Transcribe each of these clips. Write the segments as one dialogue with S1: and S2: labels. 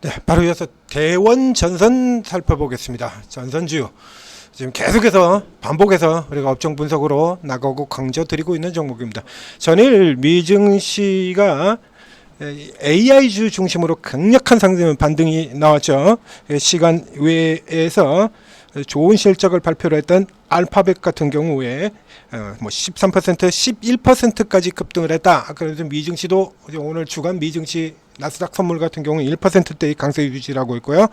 S1: 네, 바로 이어서 대원 전선 살펴보겠습니다. 전선주 지금 계속해서 반복해서 우리가 업종 분석으로 나가고 강조드리고 있는 종목입니다. 전일 미증시가 AI주 중심으로 강력한 상승 반등이 나왔죠. 시간 외에서 좋은 실적을 발표를 했던 알파벳 같은 경우에 뭐 13%, 11%까지 급등을 했다. 그래서 미증시도 오늘 주간 미증시 나스닥 선물 같은 경우는 1%대의 강세 유지하고 있고요.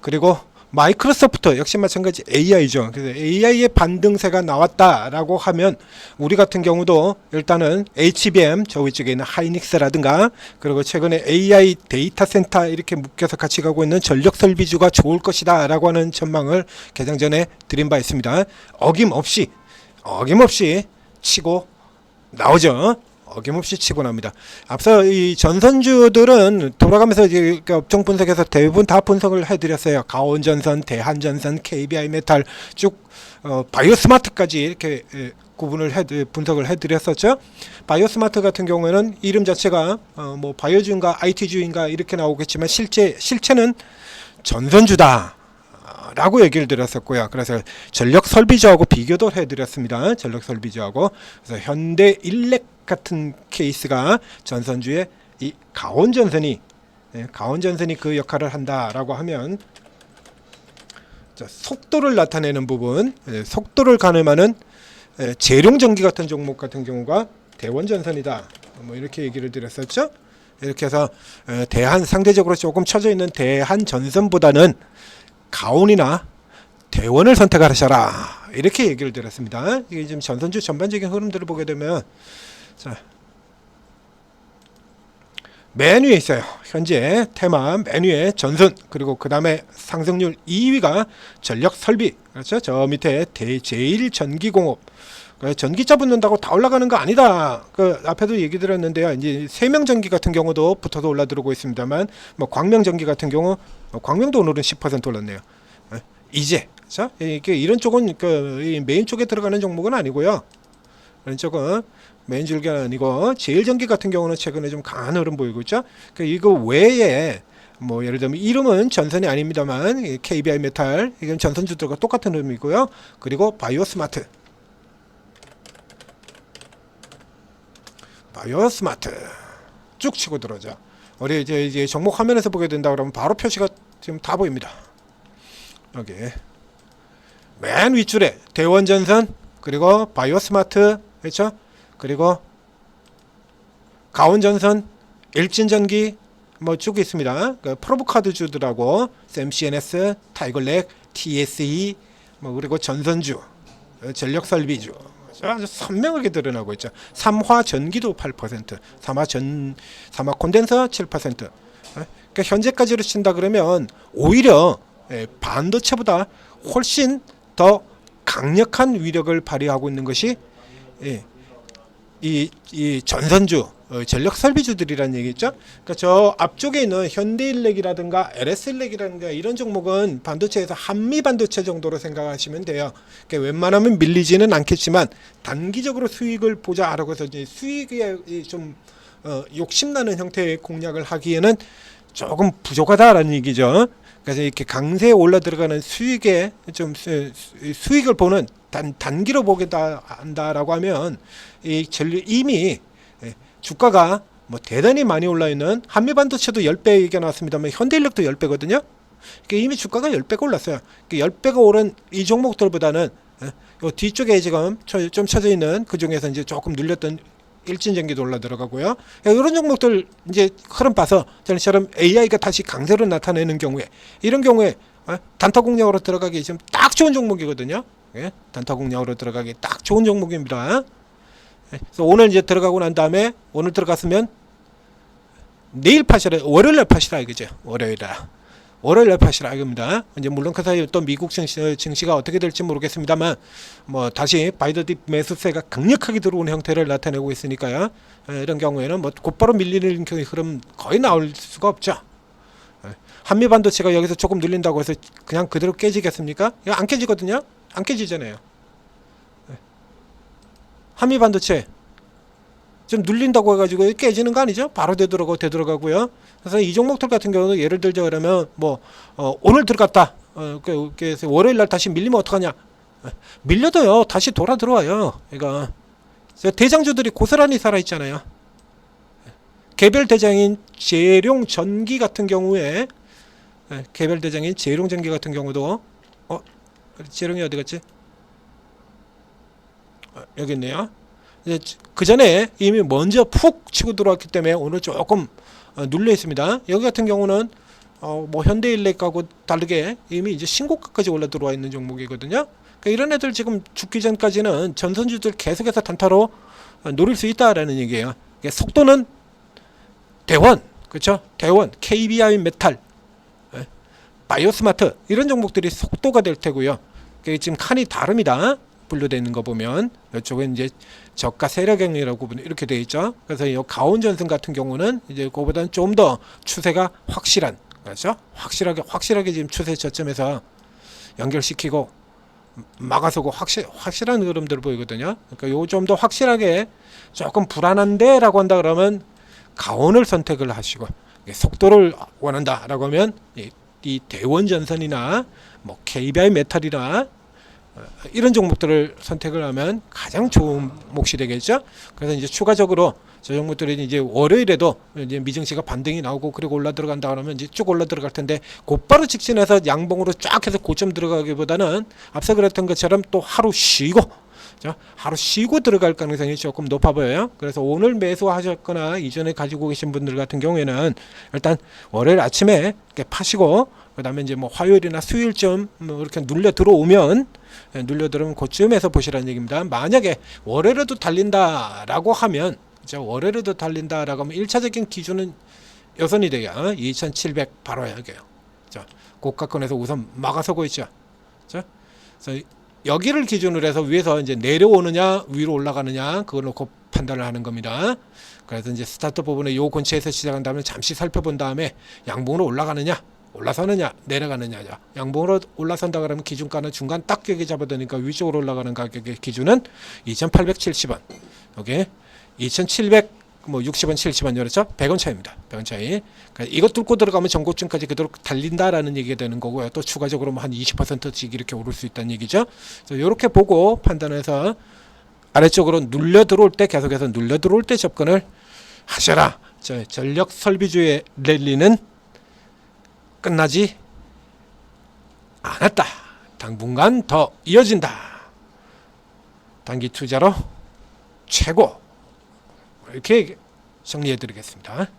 S1: 그리고 마이크로소프트 역시 마찬가지 AI죠. 그래서 AI의 반등세가 나왔다라고 하면 우리 같은 경우도 일단은 HBM 저 위쪽에 있는 하이닉스라든가 그리고 최근에 AI 데이터 센터 이렇게 묶여서 같이 가고 있는 전력 설비주가 좋을 것이다라고 하는 전망을 개장 전에 드린 바 있습니다. 어김없이 치고 나오죠. 어김없이 치고 납니다. 앞서 이 전선주들은 돌아가면서 이제 업종 분석에서 대부분 다 분석을 해드렸어요. 가온전선, 대한전선, KBI메탈 쭉 바이오스마트까지 이렇게 구분을 분석을 해드렸었죠. 바이오스마트 같은 경우에는 이름 자체가 뭐 바이오주인가 IT주인가 이렇게 나오겠지만 실체는 전선주다. 라고 얘기를 드렸었고요. 그래서 전력 설비주하고 비교도 해드렸습니다. 전력 설비주하고. 그래서 현대일렉 같은 케이스가 전선주의 이 가온전선이 그 역할을 한다라고 하면 자, 속도를 나타내는 부분, 속도를 가늠하는 재룡전기 같은 종목 같은 경우가 대원전선이다. 뭐 이렇게 얘기를 드렸었죠. 이렇게 해서 상대적으로 조금 처져 있는 대한전선보다는 가온이나 대원을 선택하셔라 이렇게 얘기를 드렸습니다. 이게 지금 전선주 전반적인 흐름들을 보게 되면 자, 맨 위에 있어요. 현재 테마 맨 위에 전선 그리고 그 다음에 상승률 2위가 전력 설비 그렇죠. 저 밑에 제1전기공업 전기차 붙는다고 다 올라가는 거 아니다. 그 앞에도 얘기 드렸는데요. 이제 세명전기 같은 경우도 붙어서 올라들어오고 있습니다만, 뭐 광명전기 같은 경우, 광명도 오늘은 10% 올랐네요. 이제, 자, 이런 쪽은 그 메인 쪽에 들어가는 종목은 아니고요. 이런 쪽은 메인 줄기가 아니고 제일전기 같은 경우는 최근에 좀 강한 흐름 보이고 있죠. 그 이거 외에 뭐 예를 들면 이름은 전선이 아닙니다만 KBI 메탈 이건 전선주들과 똑같은 흐름이고요. 그리고 바이오스마트 쭉 치고 들어오죠. 우리 이제 종목 화면에서 보게 된다 그러면 바로 표시가 지금 다 보입니다. 여기 맨 윗줄에 대원전선 그리고 바이오스마트 그렇죠? 그리고 가온전선, 일진전기 뭐 쭉 있습니다. 그 프로브카드주들하고 샘CNS, 타이거렉, TSE 뭐 그리고 전선주, 전력설비주 아주 선명하게 드러나고 있죠. 삼화전기도 8%, 삼화 콘덴서 7%. 그러니까 현재까지로 친다 그러면 오히려 반도체보다 훨씬 더 강력한 위력을 발휘하고 있는 것이 이 전선주 전력 설비주들이라는 얘기죠. 그러니까 저 앞쪽에 있는 현대일렉이라든가 LS일렉이라든가 이런 종목은 반도체에서 한미 반도체 정도로 생각하시면 돼요. 그러니까 웬만하면 밀리지는 않겠지만 단기적으로 수익을 보자라고 해서 이제 수익에 좀 욕심나는 형태의 공략을 하기에는 조금 부족하다라는 얘기죠. 그래서 이렇게 강세에 올라 들어가는 수익에 좀 수익을 보는 단기로 보겠다 한다라고 하면 이미 주가가 뭐 대단히 많이 올라 있는 한미반도체도 10배 얘기가 나왔습니다만 현대인력도 10배거든요. 그러니까 이미 주가가 10배가 올랐어요. 그러니까 10배가 오른 이 종목들보다는 요 뒤쪽에 지금 좀 쳐져 있는 그 중에서 이제 조금 눌렸던 일진전기도 올라 들어가고요. 이런 종목들 이제 흐름 봐서 저처럼 AI가 다시 강세로 나타내는 경우에 이런 경우에 단타 공략으로 들어가기 지금 딱 좋은 종목이거든요. 단타 공략으로 들어가기 딱 좋은 종목입니다. 그래서 오늘 이제 들어가고 난 다음에 오늘 들어갔으면 내일 파시라 월요일날 파시라 이거죠. 월요일날 파시라 이겁니다. 이제 물론 그 사이에 또 미국 증시가 어떻게 될지 모르겠습니다만 뭐 다시 바이더딥 매수세가 강력하게 들어오는 형태를 나타내고 있으니까요. 이런 경우에는 뭐 곧바로 밀리는 흐름 거의 나올 수가 없죠. 한미 반도체가 여기서 조금 눌린다고 해서 그냥 그대로 깨지겠습니까? 이거 안 깨지거든요. 안 깨지잖아요. 한미 반도체 좀 눌린다고 해가지고 깨지는 거 아니죠? 바로 되돌아가고요. 그래서 이 종목들 같은 경우는 예를 들자 그러면 뭐 오늘 들어갔다. 그래서 월요일 날 다시 밀리면 어떡하냐? 밀려도요 다시 돌아 들어와요. 그러니까 대장주들이 고스란히 살아 있잖아요. 개별 대장인 재룡전기 같은 경우에 개별 대장인 재룡전기 같은 경우도 재룡이 어디 갔지? 여기 있네요. 그 전에 이미 먼저 푹 치고 들어왔기 때문에 오늘 조금 눌려 있습니다. 여기 같은 경우는 뭐 현대일렉하고 다르게 이미 이제 신고가까지 올라 들어와 있는 종목이거든요. 그러니까 이런 애들 지금 죽기 전까지는 전선주들 계속해서 단타로 노릴 수 있다라는 얘기예요. 속도는 대원, 그렇죠? 대원, KBI 메탈, 바이오스마트 이런 종목들이 속도가 될 테고요. 지금 칸이 다릅니다. 분류되어 있는 거 보면 이쪽은 이제 저가 세력형이라고 이렇게 되어 있죠. 그래서 이 가온전선 같은 경우는 이제 그거보다는 좀 더 추세가 확실한, 그렇죠? 확실하게 지금 추세 저점에서 연결시키고 막아서고 확실한 흐름들을 보이거든요. 그러니까 요 좀 더 확실하게 조금 불안한데라고 한다 그러면 가온을 선택을 하시고, 속도를 원한다라고 하면 이 대원전선이나 뭐 KBI 메탈이나 이런 종목들을 선택을 하면 가장 좋은 몫이 되겠죠. 그래서 이제 추가적으로 저 종목들이 이제 월요일에도 이제 미증시가 반등이 나오고 그리고 올라 들어간다 그러면 이제 쭉 올라 들어갈 텐데 곧바로 직진해서 양봉으로 쫙 해서 고점 들어가기보다는 앞서 그랬던 것처럼 또 하루 쉬고 들어갈 가능성이 조금 높아 보여요. 그래서 오늘 매수하셨거나 이전에 가지고 계신 분들 같은 경우에는 일단 월요일 아침에 이렇게 파시고 그다음에 이제 뭐 화요일이나 수요일쯤 뭐 이렇게 눌려 들어오면 그쯤에서 보시라는 얘기입니다. 만약에 월요일에도 달린다라고 하면, 월요일에도 달린다라고 하면 1차적인 기준은 여선이 돼요. 2,700 바로 여기요. 고가권에서 우선 막아서고 있죠. 그래서 여기를 기준으로 해서 위에서 이제 내려오느냐 위로 올라가느냐 그걸 놓고 판단을 하는 겁니다. 그래서 이제 스타트 부분에 요 근처에서 시작한 다음에 잠시 살펴본 다음에 양봉으로 올라가느냐 올라서느냐 내려가느냐, 양봉으로 올라선다 그러면 기준가는 중간 딱 여기 잡아두니까 위쪽으로 올라가는 가격의 기준은 2,870원, 여기 2,760원 70원, 그렇죠? 100원 차이입니다. 100원 차이. 그러니까 이것 뚫고 들어가면 전고점까지 그대로 달린다라는 얘기가 되는 거고요. 또 추가적으로 한 20%씩 이렇게 오를 수 있다는 얘기죠. 그래서 이렇게 보고 판단해서 아래쪽으로 눌려 들어올 때, 계속해서 눌려 들어올 때 접근을 하셔라. 전력 설비주의 랠리는 끝나지 않았다. 당분간 더 이어진다. 단기 투자로 최고. 이렇게 정리해 드리겠습니다.